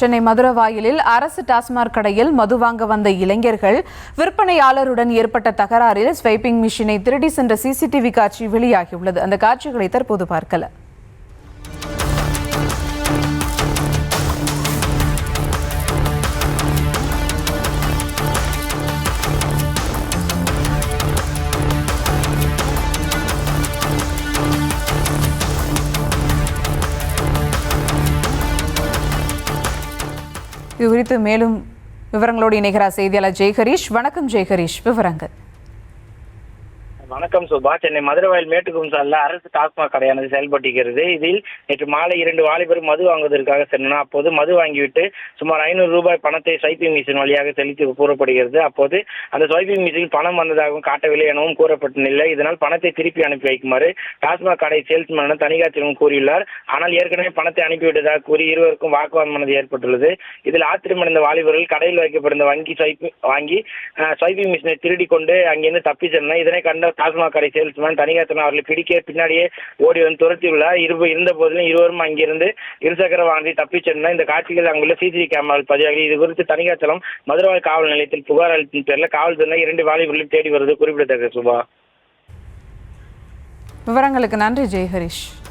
சென்னை மதுரவாயலில் அரசு டாஸ்மாக் கடையில் மது வாங்க வந்த இளைஞர்கள் விற்பனையாளருடன் ஏற்பட்ட தகராறில் ஸ்வைப்பிங் மிஷினை திருடி சென்ற சிசிடிவி காட்சி வெளியாகியுள்ளது. அந்த காட்சிகளை தற்போது பார்க்கலாம். இது குறித்து மேலும் விவரங்களோடு இணைகிறார் செய்தியாளர் ஜெய்ஹரீஷ். வணக்கம் ஜெய்ஹரீஷ், விவரங்கள். வணக்கம் சுபா. சென்னை மதுரவாயல் மேட்டுக்கும்சாலில் அரசு டாஸ்மாக் கடையானது செயல்பட்டிருக்கிறது. இதில் நேற்று மாலை 2 வாலிபர் மது வாங்குவதற்காக சென்றனர். அப்போது மது வாங்கிவிட்டு சுமார் 500 ரூபாய் பணத்தை ஸ்வைப்பிங் மிஷின் வழியாக செலுத்தி கூறப்படுகிறது. அப்போது அந்த ஸ்வைப்பிங் மிஷினில் பணம் வந்ததாகவும் காட்டவில்லை எனவும் கூறப்பட்ட நிலை. இதனால் பணத்தை திருப்பி அனுப்பி வைக்குமாறு டாஸ்மாக் கடை சேல்ஸ்மேன் தணிகாச்சலம் கூறியுள்ளார். ஆனால் ஏற்கனவே பணத்தை அனுப்பிவிட்டதாக கூறி இருவருக்கும் வாக்குவாதமானது ஏற்பட்டுள்ளது. இதில் ஆத்திரமடைந்த வாலிபர்கள் கடையில் வைக்கப்பட்டிருந்த ஸ்வைப்பிங் மிஷினை திருடி கொண்டு அங்கிருந்து தப்பி சென்றனர். இதனை கண்ட டாஸ்மாக் கடை சேல்ஸ்மேன் தணிகாச்சலம் அவர்களை பிடிக்க பின்னாடியே ஓடி வந்து துரத்தியுள்ளார். இருந்த போதிலும் இருவரும் அங்கிருந்து இருசக்கர வாகனத்தை தப்பிச் சென்றனர். இந்த காட்சிகள் அங்குள்ள சிசிடிவி கேமராவில் பதிவாகி இது குறித்து தணிகாச்சலம் மதுரவாயல் காவல் நிலையத்தில் புகார் அளித்த பேரில் காவல்துறை 2 வாலிபர்களும் தேடி வருவது குறிப்பிடத்தக்கது. சுபா, விவரங்களுக்கு நன்றி ஜெய்ஹரீஷ்.